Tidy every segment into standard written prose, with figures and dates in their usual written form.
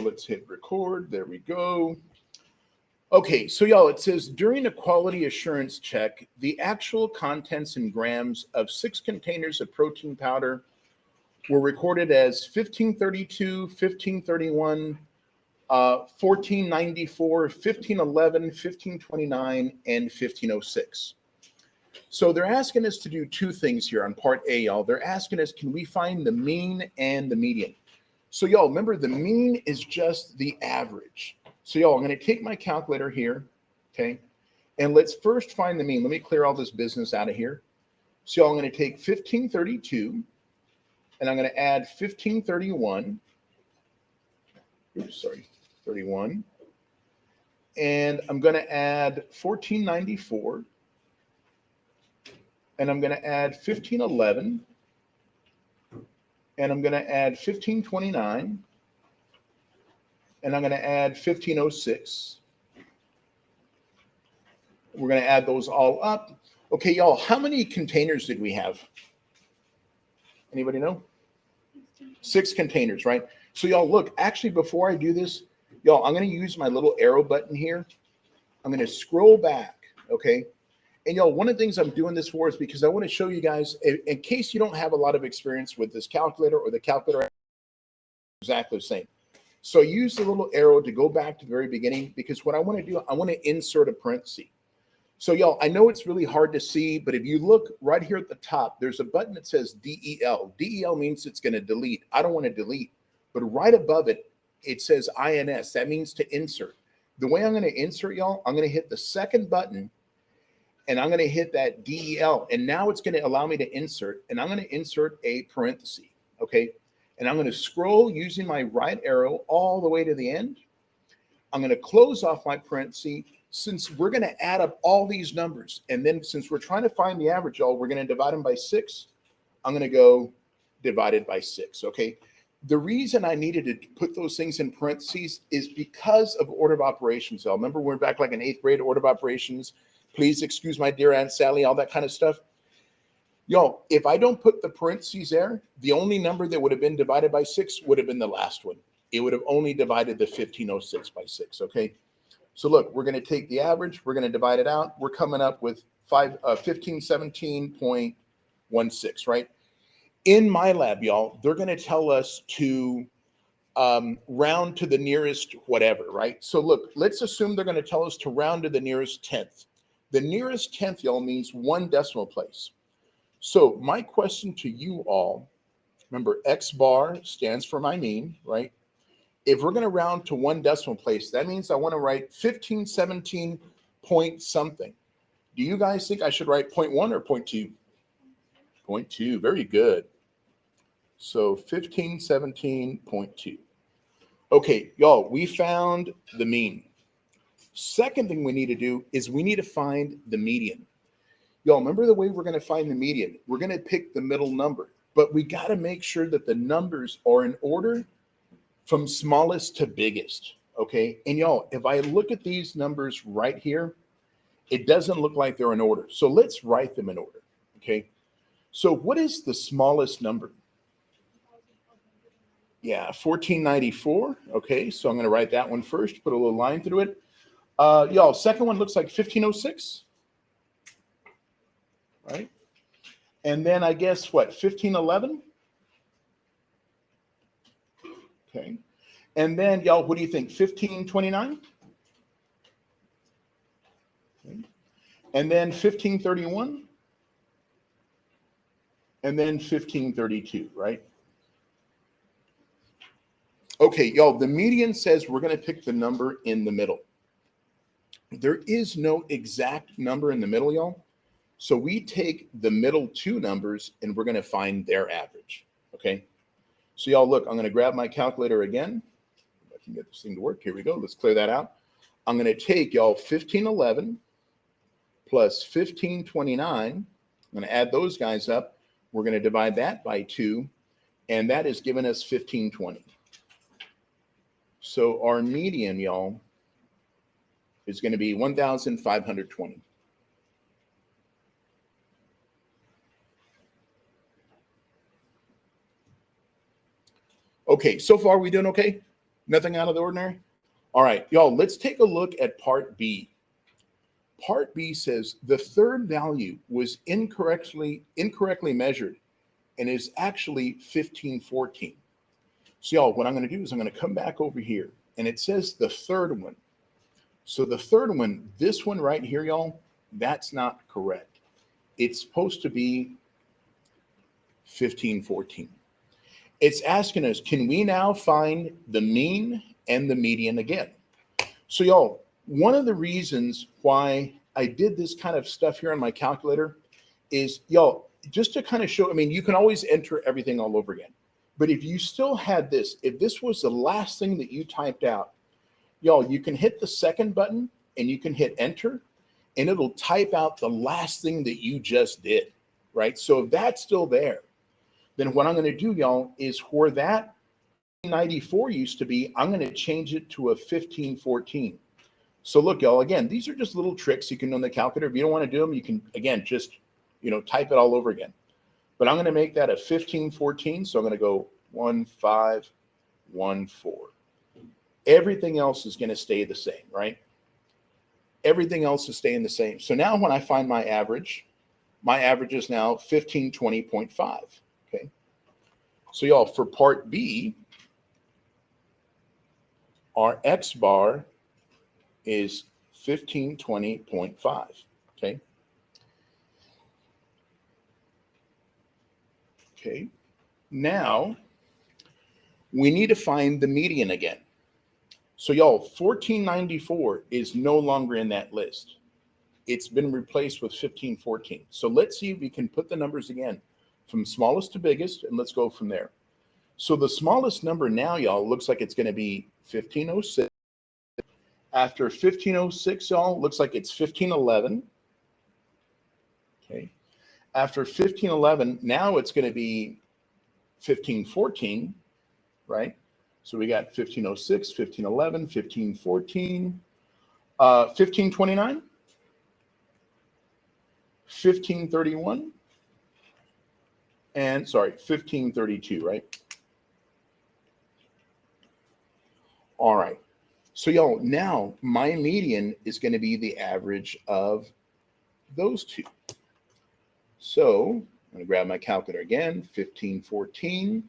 let's hit record. There we go. Okay, so y'all, it says during a quality assurance check, the actual contents in grams of 6 containers of protein powder were recorded as 1532, 1531, 1494, 1511, 1529, and 1506. So they're asking us to do two things here on part A, y'all. They're asking us, can we find the mean and the median? So y'all, remember the mean is just the average. So y'all, I'm going to take my calculator here, okay? And let's first find the mean. Let me clear all this business out of here. So y'all, I'm going to take 1532, and I'm going to add 1531. Oops, sorry, 31. And I'm going to add 1494. And I'm going to add 1511. And I'm going to add 1529. And I'm going to add 1506. We're going to add those all up. Okay, y'all, how many containers did we have? Anybody know? 6 containers, right? So y'all, look, actually, before I do this, y'all, I'm going to use my little arrow button here. I'm going to scroll back, okay? And y'all, one of the things I'm doing this for is because I want to show you guys, in case you don't have a lot of experience with this calculator or the calculator, exactly the same. So use the little arrow to go back to the very beginning, because what I want to do, I want to insert a parenthesis. So y'all, I know it's really hard to see, but if you look right here at the top, there's a button that says DEL. DEL means it's going to delete. I don't want to delete, but right above it, it says INS. That means to insert. The way I'm going to insert, y'all, I'm going to hit the second button, and I'm going to hit that DEL, and now it's going to allow me to insert, and I'm going to insert a parenthesis, okay? And I'm going to scroll using my right arrow all the way to the end. I'm going to close off my parenthesis. Since we're going to add up all these numbers, and then since we're trying to find the average, y'all, we're going to divide them by 6. I'm going to go divided by 6, okay? The reason I needed to put those things in parentheses is because of order of operations, y'all. Remember, we're back like in 8th grade, order of operations. Please excuse my dear Aunt Sally, all that kind of stuff. Y'all, if I don't put the parentheses there, the only number that would have been divided by 6 would have been the last one. It would have only divided the 1506 by 6, okay? So look, we're going to take the average, we're going to divide it out. We're coming up with 1517.16, right? In MyLab, y'all, they're going to tell us to round to the nearest whatever, right? So look, let's assume they're going to tell us to round to the nearest 10th. The nearest 10th, y'all, means 1 decimal place. So my question to you all, remember, X bar stands for my mean, right? If we're going to round to 1 decimal place, that means I want to write 1517 point something. Do you guys think I should write 0.1 or 0.2? 0.2, very good. So 1517.2. Okay, y'all, we found the mean. Second thing we need to do is we need to find the median. Y'all, remember the way we're going to find the median? We're going to pick the middle number, but we got to make sure that the numbers are in order from smallest to biggest, okay? And y'all, if I look at these numbers right here, it doesn't look like they're in order. So let's write them in order, okay? So what is the smallest number? Yeah, 1494, okay? So I'm going to write that one first, put a little line through it. Y'all, second one looks like 1506, right? And then I guess what, 1511? Okay. And then y'all, what do you think, 1529? Okay. And then 1531? And then 1532, right? Okay, y'all, the median says we're going to pick the number in the middle. There is no exact number in the middle, y'all. So we take the middle 2 numbers and we're going to find their average, okay? So y'all, look, I'm going to grab my calculator again. If I can get this thing to work. Here we go. Let's clear that out. I'm going to take, y'all, 1511 plus 1529. I'm going to add those guys up. We're going to divide that by 2, and that is giving us 1520. So our median, y'all, is going to be 1,520. Okay, so far we doing okay? Nothing out of the ordinary? All right, y'all, let's take a look at part B. Part B says the third value was incorrectly measured and is actually 1514. So y'all, what I'm going to do is I'm going to come back over here, and it says the third one. So the third one, this one right here, y'all, that's not correct. It's supposed to be 1514. It's asking us, can we now find the mean and the median again? So y'all, one of the reasons why I did this kind of stuff here on my calculator is, y'all, just to kind of show, I mean, you can always enter everything all over again. But if you still had this, if this was the last thing that you typed out, y'all, you can hit the second button and you can hit enter and it'll type out the last thing that you just did, right? So if that's still there, then what I'm going to do, y'all, is where that 94 used to be, I'm going to change it to a 1514. So look, y'all, again, these are just little tricks you can do on the calculator. If you don't want to do them, you can, again, just, type it all over again. But I'm going to make that a 1514. So I'm going to go 1514. Everything else is going to stay the same, right? Everything else is staying the same. So now when I find my average is now 1520.5. Okay. So y'all, for part B, our X bar is 1520.5. Okay. Okay. Now we need to find the median again. So y'all, 1494 is no longer in that list. It's been replaced with 1514. So let's see if we can put the numbers again from smallest to biggest, and let's go from there. So the smallest number now, y'all, looks like it's going to be 1506. After 1506, y'all, looks like it's 1511. Okay. After 1511, now it's going to be 1514, right? So we got 1506, 1511, 1514, 1529, 1531, and 1532, right? All right. So y'all, now my median is going to be the average of those two. So I'm going to grab my calculator again, 1514.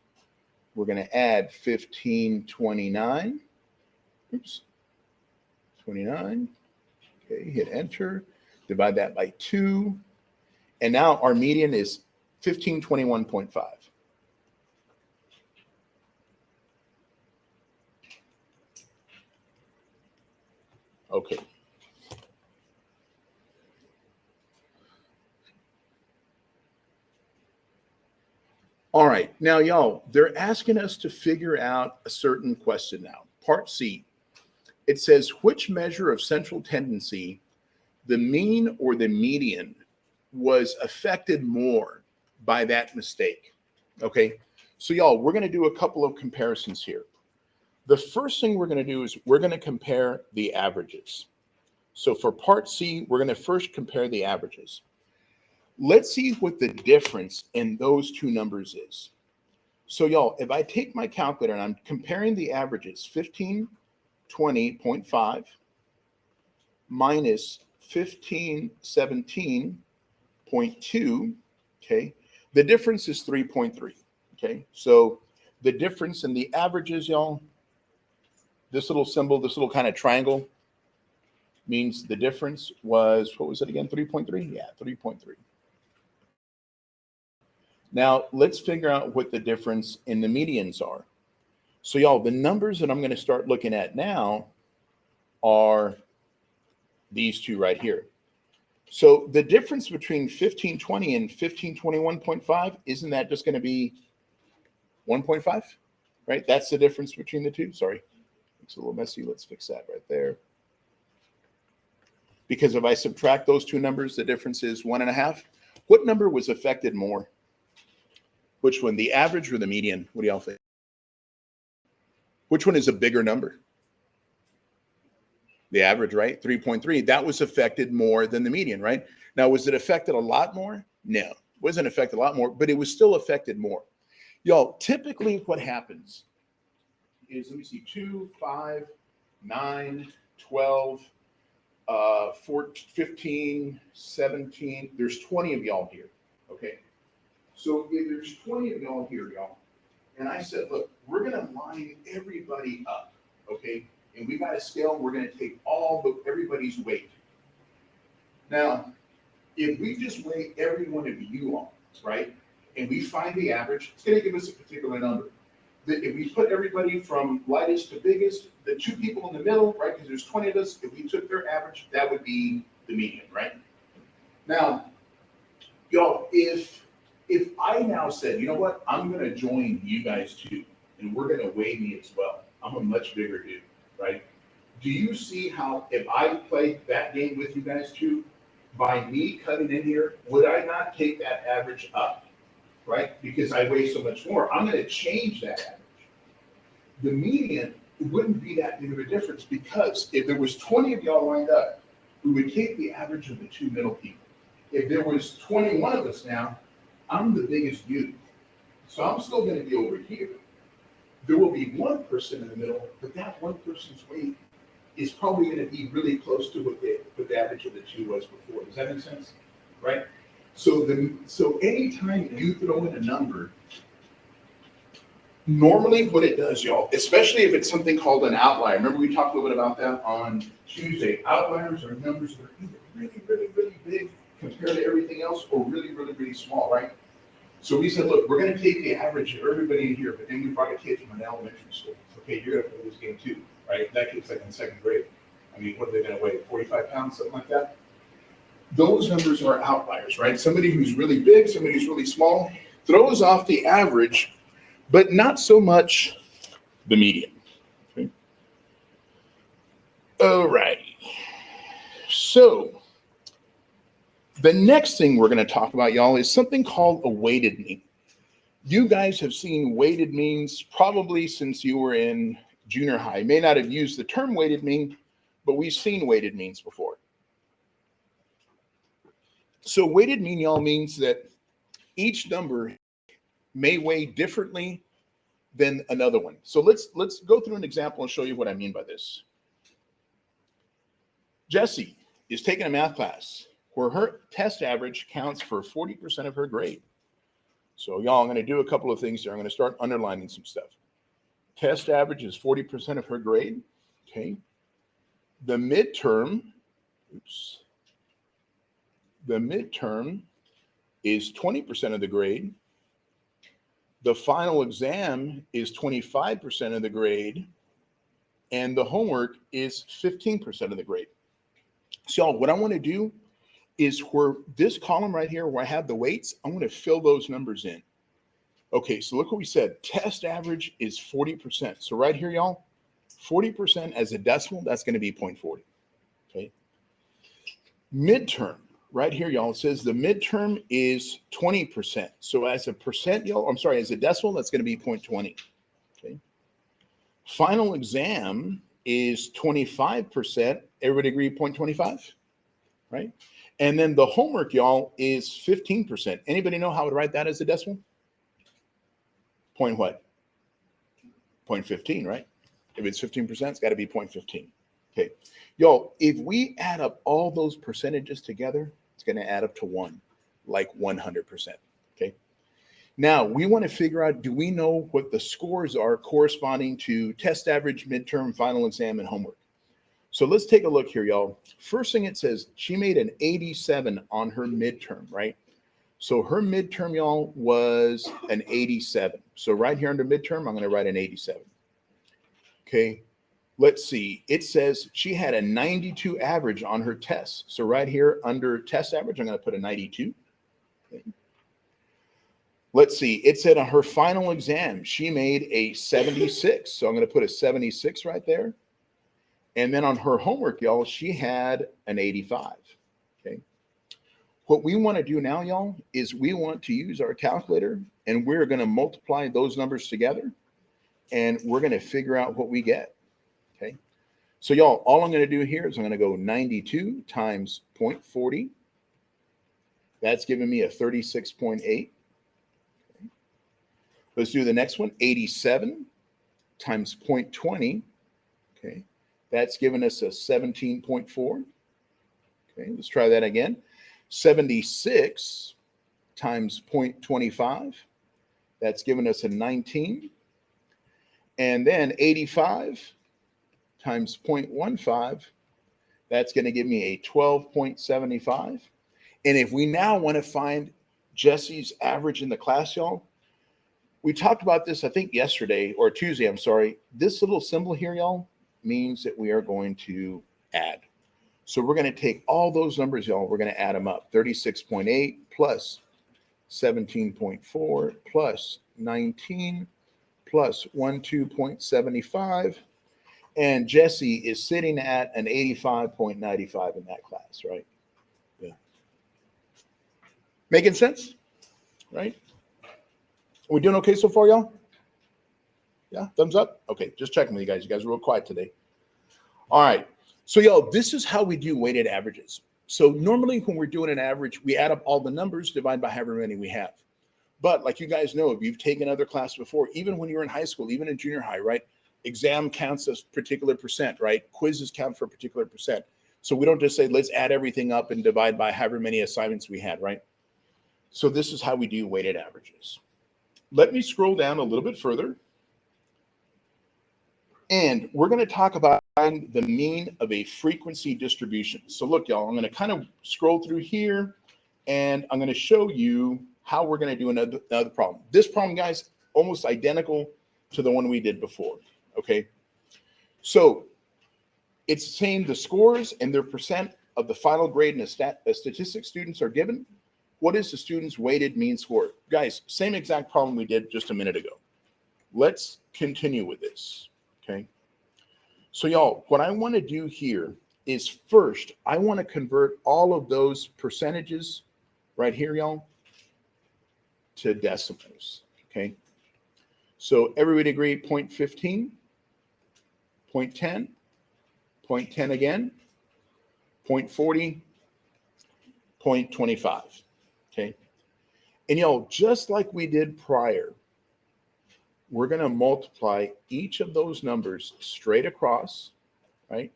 We're going to add 1529. Oops. 29. Okay, hit enter. Divide that by 2. And now our median is 1521.5. Okay. All right. Now, y'all, they're asking us to figure out a certain question now. Part C. It says, which measure of central tendency, the mean or the median, was affected more by that mistake? Okay. So, y'all, we're going to do a couple of comparisons here. The first thing we're going to do is we're going to compare the averages. So for part C, we're going to first compare the averages. Let's see what the difference in those two numbers is. So y'all, if I take my calculator and I'm comparing the averages, 1520.5 minus 1517.2, okay, the difference is 3.3, okay? So the difference in the averages, y'all, this little symbol, this little kind of triangle, means the difference was, what was it again, 3.3? Yeah, 3.3. Now, let's figure out what the difference in the medians are. So y'all, the numbers that I'm going to start looking at now are these two right here. So the difference between 1520 and 1521.5, isn't that just going to be 1.5? Right? That's the difference between the two. Sorry, it's a little messy. Let's fix that right there. Because if I subtract those two numbers, the difference is 1.5. What number was affected more? Which one, the average or the median? What do y'all think? Which one is a bigger number? The average, right? 3.3. That was affected more than the median, right? Now, was it affected a lot more? No, it wasn't affected a lot more, but it was still affected more. Y'all, typically what happens is, let me see, 2, 5, 9, 12, 14, 15, 17. There's 20 of y'all here. Okay. So if there's 20 of y'all here, y'all, and I said, look, we're going to line everybody up. Okay. And we got a scale. We're going to take everybody's weight. Now, if we just weigh every one of you on, right, and we find the average, it's going to give us a particular number. If we put everybody from lightest to biggest, the two people in the middle, right, because there's 20 of us, if we took their average, that would be the median, right? Now, y'all, if I now said, you know what, I'm going to join you guys too, and we're going to weigh me as well. I'm a much bigger dude, right? Do you see how if I played that game with you guys too, by me cutting in here, would I not take that average up, right? Because I weigh so much more. I'm going to change that average. The median wouldn't be that big of a difference because if there was 20 of y'all lined up, we would take the average of the two middle people. If there was 21 of us now, I'm the biggest dude. So I'm still going to be over here. There will be one person in the middle, but that one person's weight is probably going to be really close to what the average of the two was before. Does that make sense? Right? So anytime you throw in a number, normally what it does, y'all, especially if it's something called an outlier. Remember we talked a little bit about that on Tuesday. Outliers are numbers that are either really, really, really big compared to everything else or really, really, really small, right? So we said, look, we're going to take the average of everybody in here, but then we brought a kid from an elementary school. Okay, you're going to play this game too, right? That kid's like in second grade. I mean, what are they going to weigh? 45 pounds, something like that? Those numbers are outliers, right? Somebody who's really big, somebody who's really small, throws off the average, but not so much the median. Okay. All righty. So the next thing we're going to talk about, y'all, is something called a weighted mean. You guys have seen weighted means probably since you were in junior high. You may not have used the term weighted mean, but we've seen weighted means before. So weighted mean, y'all, means that each number may weigh differently than another one. So let's go through an example and show you what I mean by this. Jessie is taking a math class where her test average counts for 40% of her grade. So y'all, I'm going to do a couple of things here. I'm going to start underlining some stuff. Test average is 40% of her grade. Okay. The midterm is 20% of the grade. The final exam is 25% of the grade. And the homework is 15% of the grade. So what I want to do is where this column right here where I have the weights, I'm going to fill those numbers in. Okay, so look what we said. Test average is 40%. So right here, y'all, 40% as a decimal, that's going to be 0.40. Okay. Midterm, right here, y'all, it says the midterm is 20%. So as a percent, y'all, I'm sorry, as a decimal, that's going to be 0.20. Okay. Final exam is 25%. Everybody agree 0.25? Right? And then the homework, y'all, is 15%. Anybody know how to write that as a decimal? Point what? 0.15, right? If it's 15%, it's got to be 0.15. Okay. Y'all, if we add up all those percentages together, it's going to add up to 1, like 100%. Okay. Now, we want to figure out, do we know what the scores are corresponding to test average, midterm, final exam, and homework? So let's take a look here, y'all. First thing it says, she made an 87 on her midterm, right? So her midterm, y'all, was an 87. So right here under midterm, I'm going to write an 87. Okay, let's see. It says she had a 92 average on her test. So right here under test average, I'm going to put a 92. Okay. Let's see. It said on her final exam, she made a 76. So I'm going to put a 76 right there. And then on her homework, y'all, she had an 85. Okay. What we want to do now, y'all, is we want to use our calculator and we're going to multiply those numbers together and we're going to figure out what we get. Okay. So y'all, all I'm going to do here is I'm going to go 92 times 0.40. That's giving me a 36.8. Okay. Let's do the next one, 87 times 0.20. Okay, that's given us a 17.4. Okay, let's try that again. 76 times 0.25. That's given us a 19. And then 85 times 0.15. That's going to give me a 12.75. And if we now want to find Jesse's average in the class, y'all, we talked about this, I think, yesterday or Tuesday, I'm sorry. This little symbol here, y'all, means that we are going to add. So we're going to take all those numbers, y'all. We're going to add them up. 36.8 plus 17.4 plus 19 plus 12.75. And Jesse is sitting at an 85.95 in that class, right? Yeah. Making sense? Right? Are we doing okay so far, y'all? Yeah, thumbs up? Okay, just checking with you guys. You guys are real quiet today. All right. So, y'all, this is how we do weighted averages. So normally when we're doing an average, we add up all the numbers, divide by however many we have. But like you guys know, if you've taken other classes before, even when you were in high school, even in junior high, right? Exam counts a particular percent, right? Quizzes count for a particular percent. So we don't just say, let's add everything up and divide by however many assignments we had, right? So this is how we do weighted averages. Let me scroll down a little bit further. And we're going to talk about the mean of a frequency distribution. So look, y'all, I'm going to kind of scroll through here and I'm going to show you how we're going to do another problem. This problem, guys, almost identical to the one we did before. Okay. So it's saying the scores and their percent of the final grade in a statistics students are given. What is the student's weighted mean score? Guys, same exact problem we did just a minute ago. Let's continue with this. Okay. So y'all, what I want to do here is first, I want to convert all of those percentages right here, y'all, to decimals. Okay. So everybody agree 0.15, 0.10, 0.10 again, 0.40, 0.25. Okay. And y'all, just like we did prior, we're going to multiply each of those numbers straight across, right?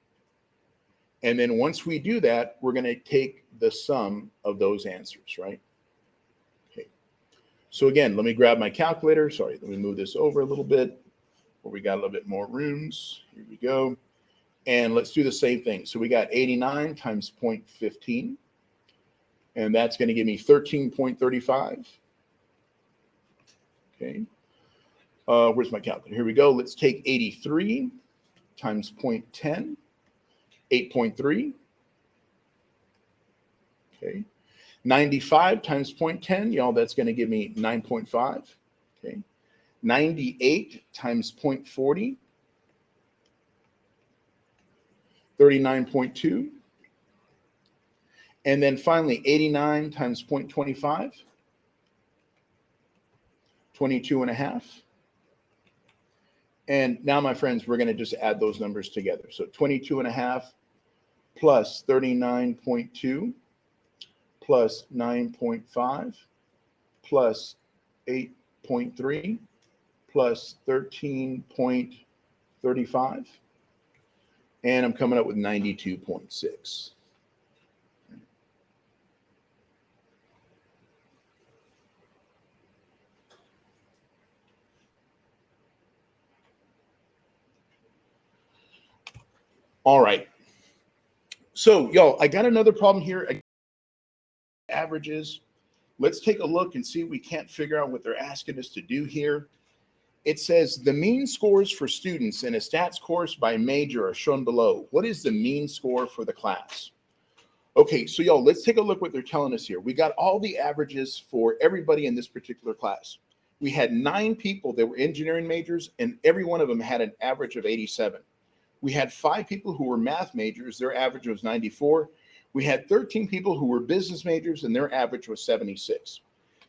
And then once we do that, we're going to take the sum of those answers, right? Okay. So again, let me grab my calculator. Sorry, let me move this over a little bit where we got a little bit more rooms. Here we go. And let's do the same thing. So we got 89 times 0.15. And that's going to give me 13.35. Okay. Where's my calculator? Here we go. Let's take 83 times 0.10, 8.3. Okay. 95 times 0.10, y'all, that's going to give me 9.5. Okay. 98 times 0.40, 39.2. And then finally, 89 times 0.25, 22.5. And now, my friends, we're going to just add those numbers together. So 22.5 plus 39.2 plus 9.5 plus 8.3 plus 13.35. And I'm coming up with 92.6. All right. So, y'all, I got another problem here. Averages. Let's take a look and see if we can't figure out what they're asking us to do here. It says the mean scores for students in a stats course by major are shown below. What is the mean score for the class? Okay, so y'all, let's take a look what they're telling us here. We got all the averages for everybody in this particular class. We had 9 people that were engineering majors, and every one of them had an average of 87. We had 5 people who were math majors. Their average was 94. We had 13 people who were business majors, and their average was 76.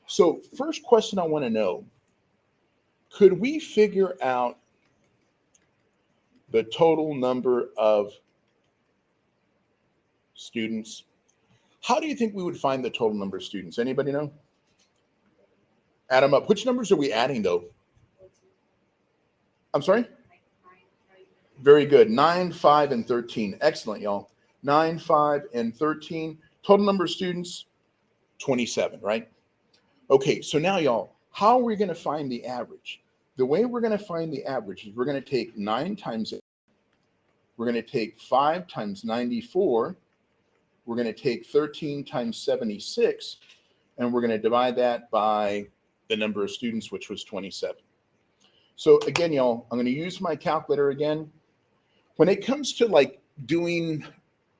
So first question I want to know, could we figure out the total number of students? How do you think we would find the total number of students? Anybody know? Add them up. Which numbers are we adding, though? I'm sorry? Very good. 9, 5, and 13. Excellent, y'all. 9, 5, and 13. Total number of students, 27, right? Okay, so now, y'all, how are we going to find the average? The way we're going to find the average is we're going to take 9 times 8. We're going to take 5 times 94. We're going to take 13 times 76, and we're going to divide that by the number of students, which was 27. So again, y'all, I'm going to use my calculator again. When it comes to like doing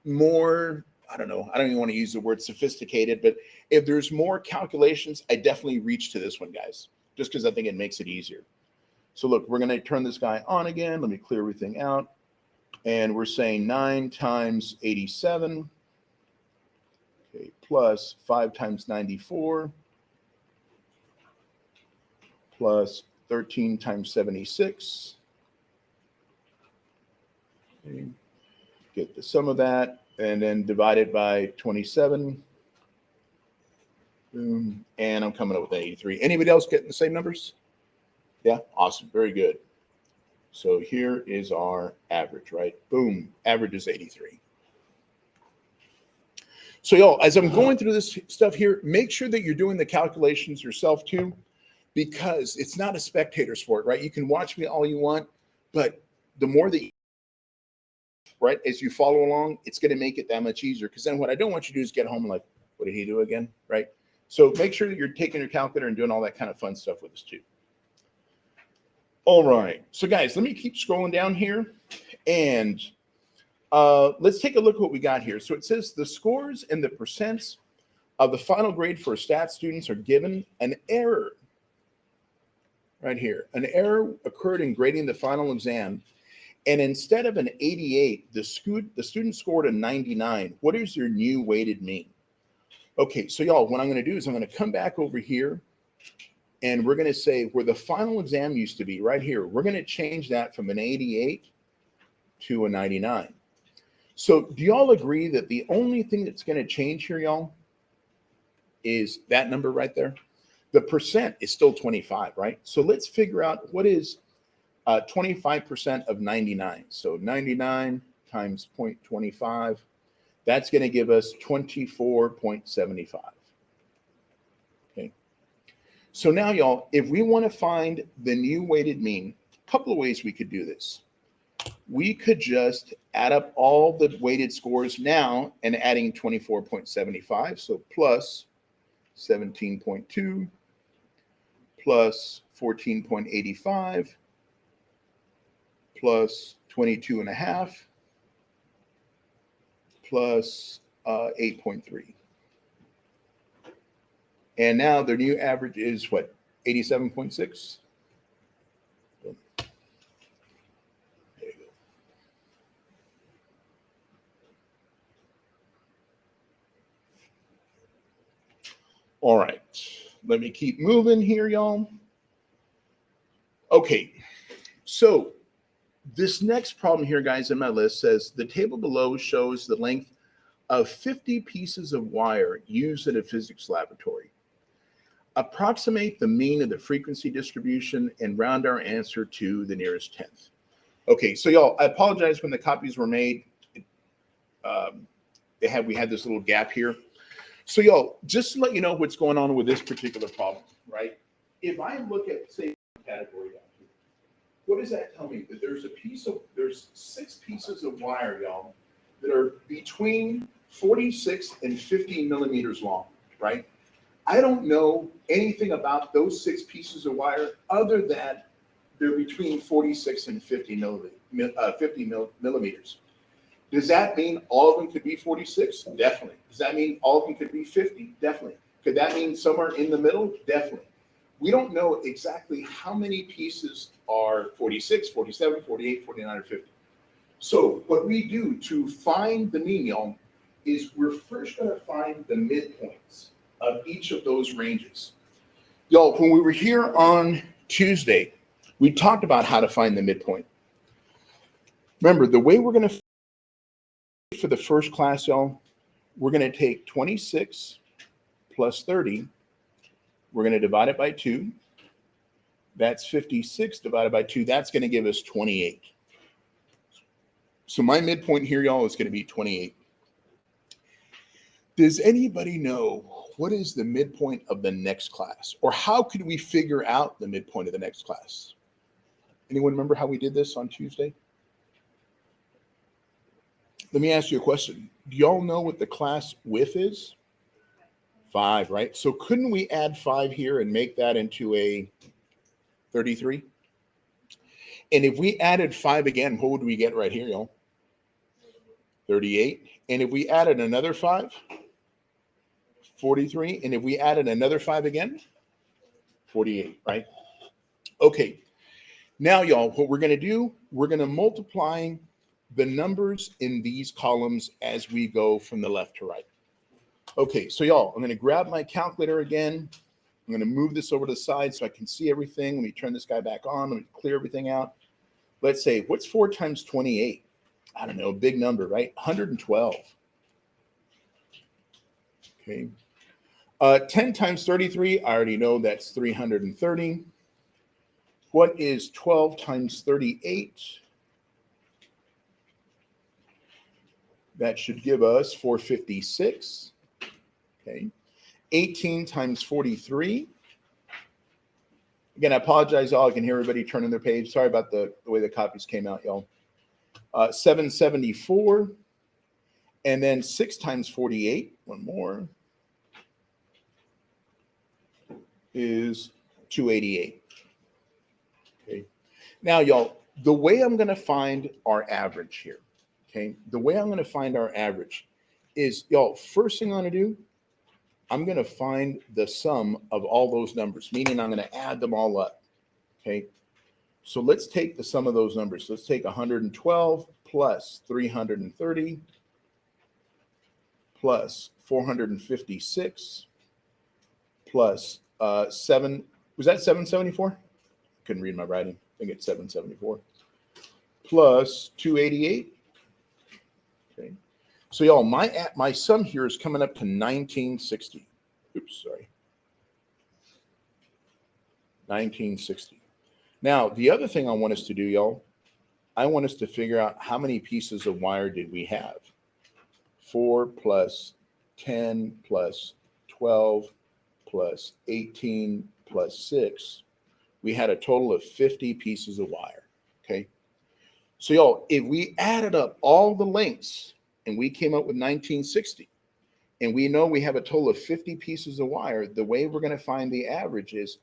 more, I don't know, I don't even want to use the word sophisticated, but if there's more calculations, I definitely reach to this one, guys, just because I think it makes it easier. So look, we're going to turn this guy on again. Let me clear everything out. And we're saying 9 times 87, okay, plus 5 times 94, plus 13 times 76. Okay. Get the sum of that, and then divide it by 27. Boom. And I'm coming up with 83. Anybody else getting the same numbers? Yeah, awesome. Very good. So here is our average, right? Boom. Average is 83. So y'all, as I'm going through this stuff here, make sure that you're doing the calculations yourself too, because it's not a spectator sport, right? You can watch me all you want, but the more that you, right, as you follow along, it's going to make it that much easier. Because then what I don't want you to do is get home like, what did he do again, right? So make sure that you're taking your calculator and doing all that kind of fun stuff with us too. All right. So guys, let me keep scrolling down here, and let's take a look at what we got here. So it says the scores and the percents of the final grade for stat students are given. An error right here. An error occurred in grading the final exam, and instead of an 88, the student scored a 99. What is your new weighted mean? Okay, so y'all, what I'm going to do is I'm going to come back over here, and we're going to say where the final exam used to be, right here, we're going to change that from an 88 to a 99. So do y'all agree that the only thing that's going to change here, y'all, is that number right there? The percent is still 25, right? So let's figure out what is 25% of 99. So 99 times 0.25, that's going to give us 24.75. Okay. So now, y'all, if we want to find the new weighted mean, a couple of ways we could do this. We could just add up all the weighted scores now and adding 24.75. So plus 17.2 plus 14.85 plus 22.5 plus 8.3. And now their new average is what? 87.6? There you go. All right. Let me keep moving here, y'all. Okay. So this next problem here, guys, in my list says the table below shows the length of 50 pieces of wire used in a physics laboratory. Approximate the mean of the frequency distribution and round our answer to the nearest tenth. Okay, so y'all, I apologize when the copies were made. We had this little gap here. So y'all, just to let you know what's going on with this particular problem, right? If I look at, say, category down here, what does that tell me? That there's 6 pieces of wire, y'all, that are between 46 and 50 millimeters long, right? I don't know anything about those 6 pieces of wire other than they're between 46 and 50 millimeters. Does that mean all of them could be 46? Definitely. Does that mean all of them could be 50? Definitely. Could that mean somewhere in the middle? Definitely. We don't know exactly how many pieces are 46, 47, 48, 49, or 50. So what we do to find the mean, y'all, is we're first going to find the midpoints of each of those ranges. Y'all, when we were here on Tuesday, we talked about how to find the midpoint. Remember, the way we're going to, for the first class, y'all, we're going to take 26 plus 30. We're going to divide it by 2. That's 56 divided by 2. That's going to give us 28. So my midpoint here, y'all, is going to be 28. Does anybody know what is the midpoint of the next class? Or how could we figure out the midpoint of the next class? Anyone remember how we did this on Tuesday? Let me ask you a question. Do y'all know what the class width is? 5, right? So couldn't we add 5 here and make that into a 33? And if we added 5 again, what would we get right here, y'all? 38. And if we added another 5, 43. And if we added another 5 again, 48, right? Okay. Now, y'all, what we're going to do, we're going to multiply the numbers in these columns as we go from the left to right. Okay, so y'all, I'm going to grab my calculator again. I'm going to move this over to the side so I can see everything. Let me turn this guy back on. Let me clear everything out. Let's say, what's 4 times 28? I don't know, a big number, right? 112. Okay. 10 times 33, I already know that's 330. What is 12 times 38? That should give us 456. Okay. 18 times 43. Again, I apologize, y'all. I can hear everybody turning their page. Sorry about the way the copies came out, y'all. 774. And then 6 times 48, one more, is 288. Okay. Now, y'all, the way I'm going to find our average here, okay, the way I'm going to find our average is, y'all, first thing I'm going to do, I'm going to find the sum of all those numbers, meaning I'm going to add them all up, okay? So let's take the sum of those numbers. Let's take 112 plus 330 plus 456 plus 7, was that 774? Couldn't read my writing. I think it's 774 plus 288. Okay. So y'all, my sum here is coming up to 1960. Oops, sorry. 1960. Now, the other thing I want us to do, y'all, I want us to figure out how many pieces of wire did we have. 4 plus 10 plus 12 plus 18 plus 6. We had a total of 50 pieces of wire, okay? So y'all, if we added up all the lengths and we came up with 1960, and we know we have a total of 50 pieces of wire, the way we're going to find the average is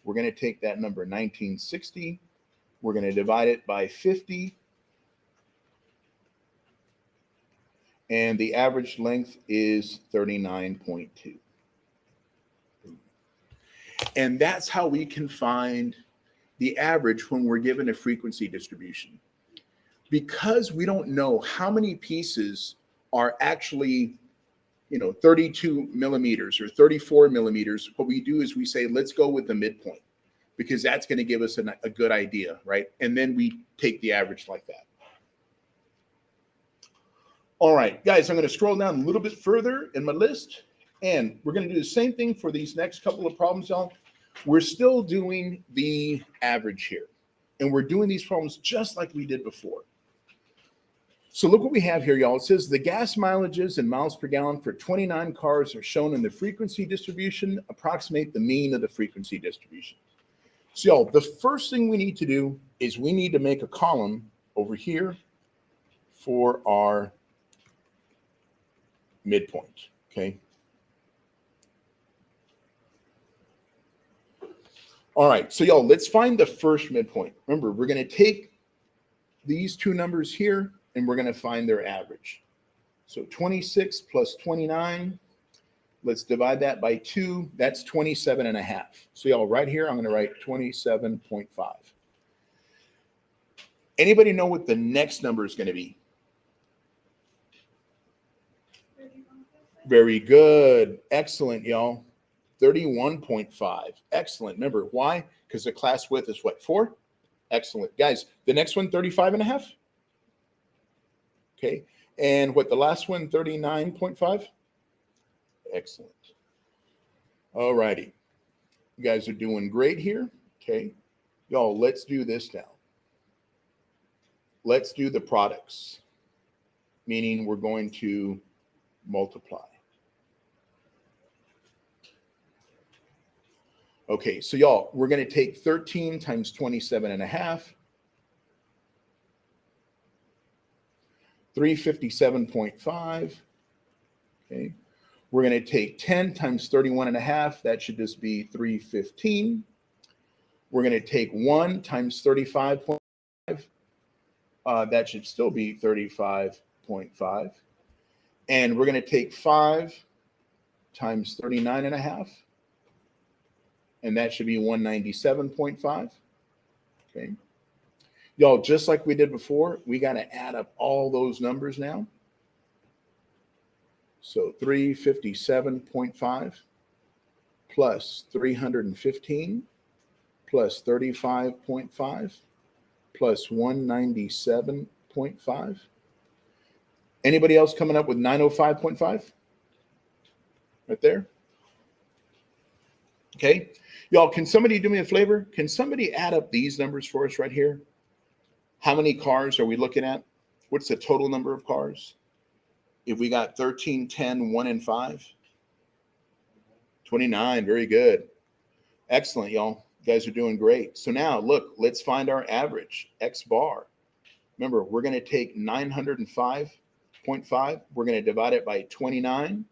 we're going to take that number 1960, we're going to divide it by 50, and the average length is 39.2. And that's how we can find the average when we're given a frequency distribution. Because we don't know how many pieces are actually, 32 millimeters or 34 millimeters, what we do is we say, let's go with the midpoint, because that's going to give us a good idea, right? And then we take the average like that. All right, guys, I'm going to scroll down a little bit further in my list, and we're going to do the same thing for these next couple of problems, y'all. We're still doing the average here, and we're doing these problems just like we did before. So look what we have here, y'all. It says the gas mileages in miles per gallon for 29 cars are shown in the frequency distribution. Approximate the mean of the frequency distribution. So y'all, the first thing we need to do is we need to make a column over here for our midpoint, okay? All right, so y'all, let's find the first midpoint. Remember, we're going to take these two numbers here, and we're going to find their average. So 26 plus 29, let's divide that by 2. That's 27 and a half. So y'all, right here, I'm going to write 27.5. Anybody know what the next number is going to be? Very good. Excellent, y'all. 31.5. Excellent. Remember, why? Because the class width is what, 4? Excellent. Guys, the next one, 35 and a half? Okay. And what, the last one, 39.5? Excellent. All righty. You guys are doing great here. Okay. Y'all, let's do this now. Let's do the products. meaning we're going to multiply. Okay, so y'all, we're going to take 13 times 27 and a half, 357.5. Okay, we're going to take 10 times 31 and a half. That should just be 315. We're going to take 1 times 35.5. That should still be 35.5. And we're going to take 5 times 39 and a half. And that should be 197.5. Okay. Y'all, just like we did before, we got to add up all those numbers now. So 357.5 plus 315 plus 35.5 plus 197.5. Anybody else coming up with 905.5? Right there. Okay. Y'all, can somebody do me a favor? Can somebody add up these numbers for us right here? How many cars are we looking at? What's the total number of cars? If we got 13, 10, 1, and 5. 29. Very good. Excellent, y'all. You guys are doing great. So now, look, let's find our average, X bar. Remember, we're going to take 905.5. We're going to divide it by 29.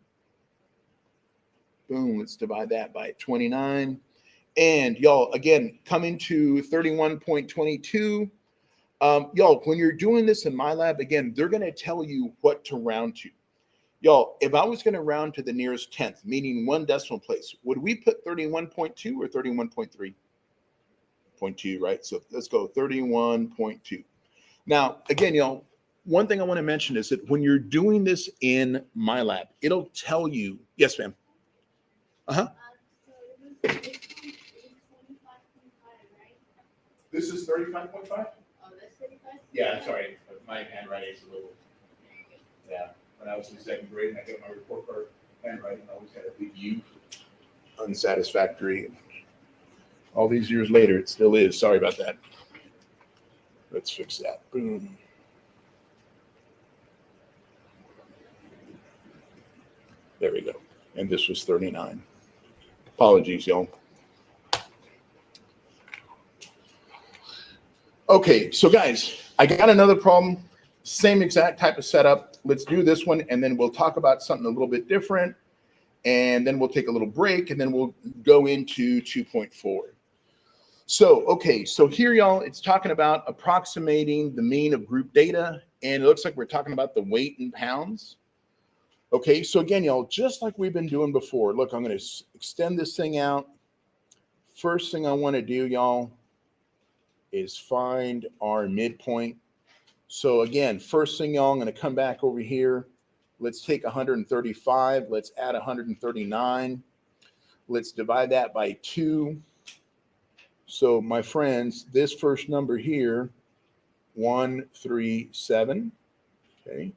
Boom, let's divide that by 29. And y'all, again, coming to 31.22. Y'all, when you're doing this in MyLab, again, they're going to tell you what to round to. Y'all, if I was going to round to the nearest 10th, meaning one decimal place, would we put 31.2 or 31.3.2, right? So let's go 31.2. Now, again, y'all, one thing I want to mention is that when you're doing this in MyLab, it'll tell you, yes, ma'am. This is 35.5? Oh, that's 35? Yeah, I'm sorry. My handwriting is a little, yeah. When I was in second grade and I got my report card, handwriting always had a big U. Unsatisfactory. All these years later, it still is. Sorry about that. Let's fix that. Boom. There we go. And this was 39. Apologies, y'all. Okay, so guys, I got another problem. Same exact type of setup. Let's do this one, and then we'll talk about something a little bit different. And then we'll take a little break, and then we'll go into 2.4. So, okay, so here, y'all, it's talking about approximating the mean of group data, and it looks like we're talking about the weight in pounds. Okay, so again, y'all, just like we've been doing before, look, I'm going to extend this thing out. First thing I want to do, y'all, is find our midpoint. So again, first thing, y'all, I'm going to come back over here. Let's take 135. Let's add 139. Let's divide that by 2. So my friends, this first number here, 137. Okay.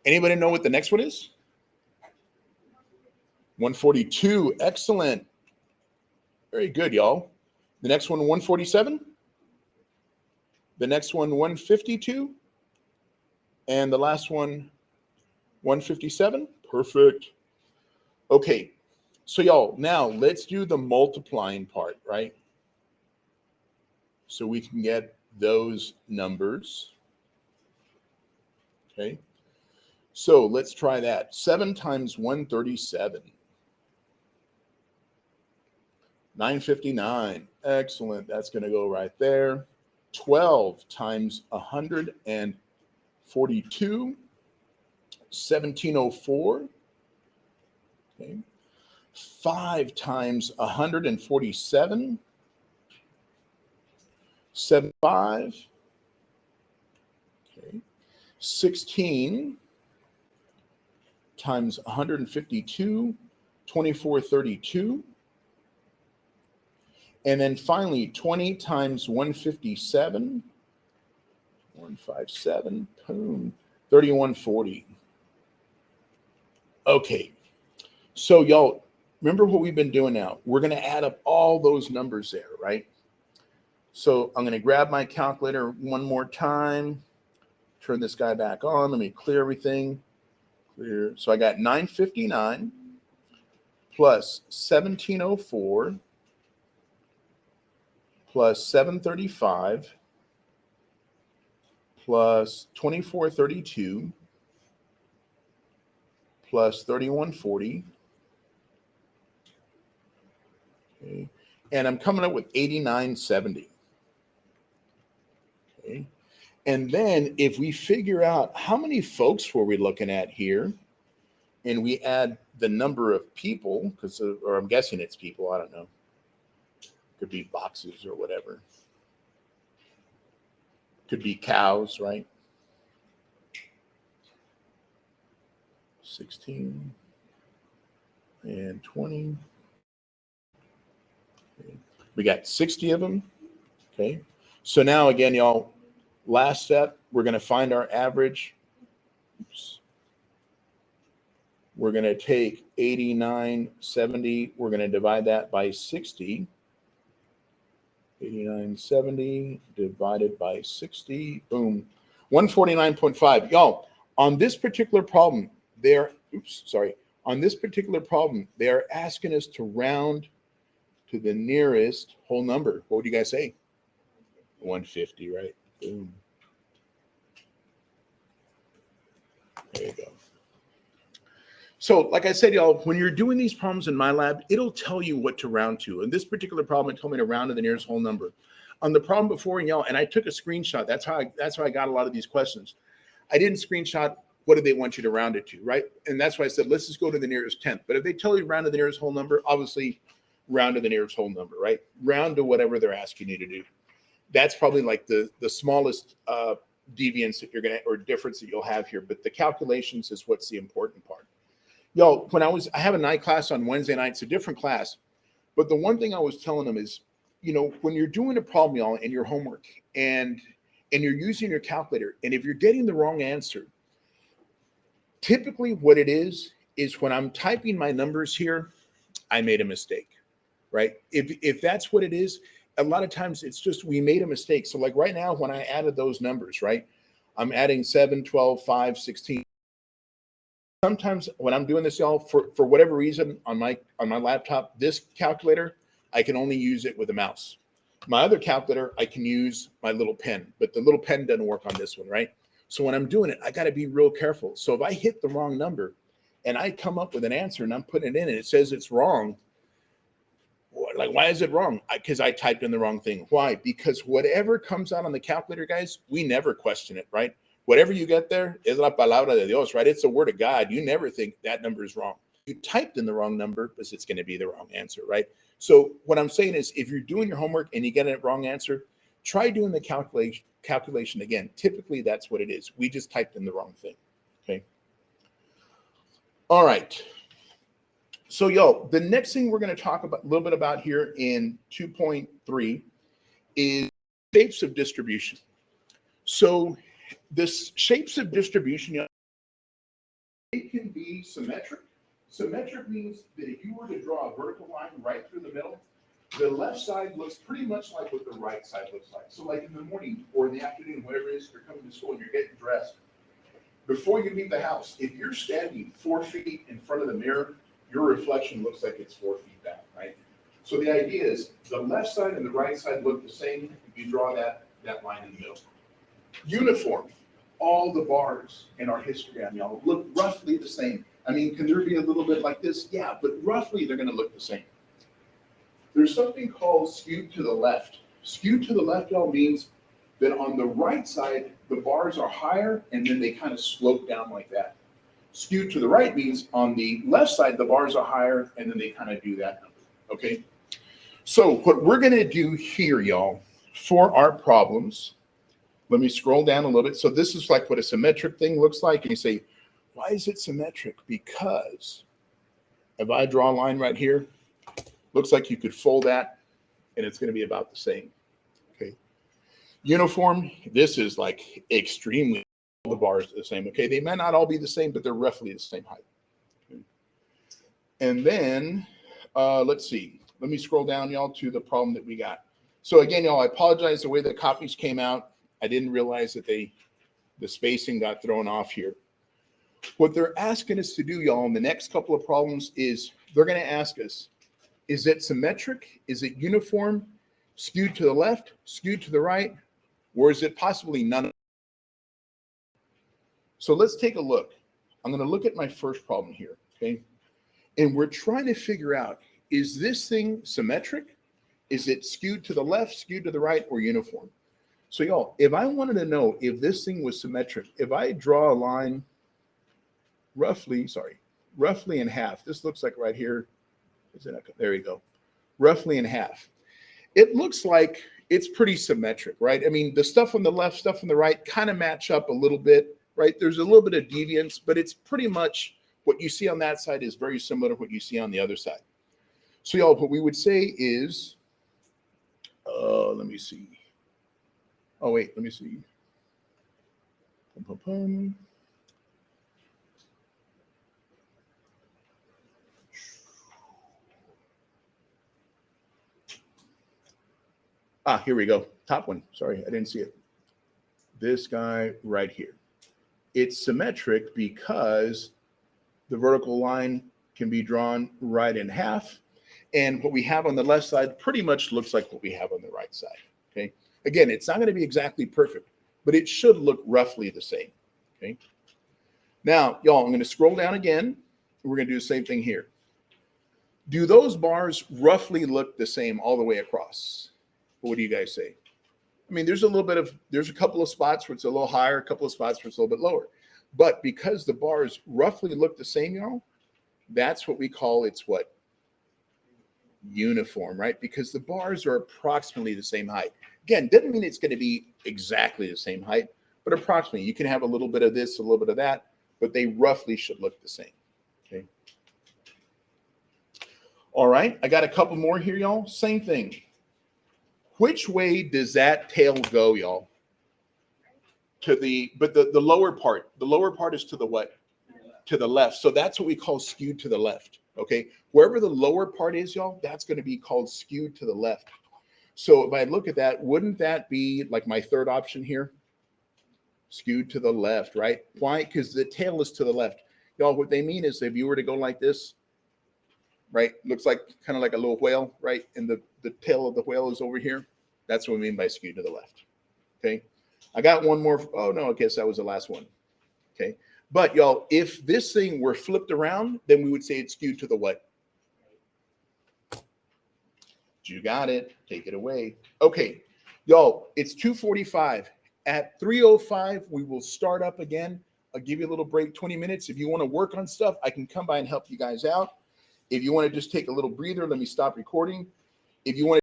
Anybody know what the next one is? 142. Excellent. Very good, y'all. The next one, 147. The next one, 152. And the last one, 157. Perfect. Okay. So y'all, now let's do the multiplying part, right? So we can get those numbers. Okay. So let's try that. 7 times 137. 959. Excellent. That's going to go right there. 12 times 142. 1704. Okay. 5 times 147. 75. Okay. 16 times 152. 2432. And then finally, 20 times 157. 157. Boom. 3140. Okay. So y'all, remember what we've been doing now. We're going to add up all those numbers there, right? So I'm going to grab my calculator one more time. turn this guy back on. Let me clear everything. Clear. So I got 959 plus 1704 plus 735 plus 2432 plus 3140. Okay. And I'm coming up with 8970. Okay. And then if we figure out how many folks were we looking at here, and we add the number of people, because or I'm guessing it's people, I don't know. Could be boxes or whatever. Could be cows, right? 16 and 20. Okay. We got 60 of them. Okay. So now again, y'all, last step, we're going to find our average. Oops. We're going to take 8970. We're going to divide that by 60. 8970 divided by 60. Boom. 149.5. Y'all, on this particular problem, on this particular problem, they're asking us to round to the nearest whole number. What would you guys say? 150, right? Boom. There you go. So like I said, y'all, when you're doing these problems in MyLab, it'll tell you what to round to. In this particular problem, it told me to round to the nearest whole number. On the problem before, y'all, and I took a screenshot. That's how I got a lot of these questions. I didn't screenshot what do they want you to round it to, right? And that's why I said, let's just go to the nearest tenth. But if they tell you round to the nearest whole number, obviously round to the nearest whole number, right? Round to whatever they're asking you to do. That's probably like the smallest deviance that you're going to, or difference that you'll have here. But the calculations is what's the important part. Y'all, I have a night class on Wednesday night. It's a different class. But the one thing I was telling them is, you know, when you're doing a problem, y'all, in your homework and you're using your calculator, and if you're getting the wrong answer, typically what it is when I'm typing my numbers here, I made a mistake, right? If that's what it is, a lot of times it's just we made a mistake. So like right now, when I added those numbers, right, I'm adding 7, 12, 5, 16. Sometimes when I'm doing this, y'all, for whatever reason on my laptop, this calculator, I can only use it with a mouse. My other calculator, I can use my little pen, but the little pen doesn't work on this one, right? So when I'm doing it, I got to be real careful. So if I hit the wrong number and I come up with an answer and I'm putting it in and it says it's wrong, like, why is it wrong? Because I typed in the wrong thing. Why? Because whatever comes out on the calculator, guys, we never question it, right? Whatever you get there is la palabra de Dios, right? It's the word of God. You never think that number is wrong. You typed in the wrong number because it's going to be the wrong answer, right? So what I'm saying is if you're doing your homework and you get a wrong answer, try doing the calculation again. Typically, that's what it is. We just typed in the wrong thing, okay? All right. So, y'all, the next thing we're going to talk about a little bit about here in 2.3 is shapes of distribution. So the shapes of distribution, you know, it can be symmetric. Symmetric means that if you were to draw a vertical line right through the middle, the left side looks pretty much like what the right side looks like. So like in the morning or in the afternoon, whatever it is, you're coming to school and you're getting dressed. Before you leave the house, if you're standing 4 feet in front of the mirror, your reflection looks like it's 4 feet back, right? So the idea is the left side and the right side look the same if you draw that line in the middle. Uniform. All the bars in our histogram, y'all, look roughly the same. I mean, can there be a little bit like this? Yeah, but roughly they're going to look the same. There's something called skewed to the left. Skewed to the left, y'all, means that on the right side, the bars are higher and then they kind of slope down like that. Skewed to the right means on the left side, the bars are higher and then they kind of do that number, okay? So what we're going to do here, y'all, for our problems, let me scroll down a little bit. So this is like what a symmetric thing looks like. And you say, why is it symmetric? Because if I draw a line right here, looks like you could fold that and it's going to be about the same. Okay. Uniform, this is like extremely, all the bars are the same. Okay. They may not all be the same, but they're roughly the same height. Okay. And then let's see. Let me scroll down, y'all, to the problem that we got. So again, y'all, I apologize the way the copies came out. I didn't realize that they The spacing got thrown off here. What they're asking us to do, y'all, in the next couple of problems is they're going to ask us, is it symmetric? Is it uniform? Skewed to the left? Skewed to the right? Or is it possibly none of them? So let's take a look. I'm going to look at my first problem here, okay? And we're trying to figure out, is this thing symmetric? Is it skewed to the left, skewed to the right, or uniform? So y'all, if I wanted to know if this thing was symmetric, if I draw a line roughly in half, this looks like right here, there you go, roughly in half. It looks like it's pretty symmetric, right? I mean, the stuff on the left, stuff on the right kind of match up a little bit, right? There's a little bit of deviance, but it's pretty much what you see on that side is very similar to what you see on the other side. So y'all, what we would say is, let me see. Oh, wait, let me see. Here we go. Top one. Sorry, I didn't see it. This guy right here. It's symmetric because the vertical line can be drawn right in half. And what we have on the left side pretty much looks like what we have on the right side. Okay. Again, it's not going to be exactly perfect, but it should look roughly the same. Okay. Now, y'all, I'm going to scroll down again. We're going to do the same thing here. Do those bars roughly look the same all the way across? What do you guys say? I mean, there's a couple of spots where it's a little higher, a couple of spots where it's a little bit lower. But because the bars roughly look the same, y'all, that's what we call it's what? Uniform, right? Because the bars are approximately the same height. Again, doesn't mean it's going to be exactly the same height, but approximately. You can have a little bit of this, a little bit of that, but they roughly should look the same. Okay. All right, I got a couple more here, y'all. Same thing. Which way does that tail go, y'all? But the lower part is to the what? To the left. So that's what we call skewed to the left. Okay. Wherever the lower part is, y'all, that's going to be called skewed to the left. So if I look at that, wouldn't that be like my third option here? Skewed to the left, right? Why? Because the tail is to the left. Y'all, what they mean is if you were to go like this, right? Looks like kind of like a little whale, right? And the tail of the whale is over here. That's what we mean by skewed to the left. Okay. I got one more. Oh, no, I guess that was the last one. Okay. But y'all, if this thing were flipped around, then we would say it's skewed to the what? You got it. Take it away. Okay. Y'all, it's 2:45. At 3:05, we will start up again. I'll give you a little break, 20 minutes. If you want to work on stuff, I can come by and help you guys out. If you want to just take a little breather, let me stop recording. If you want to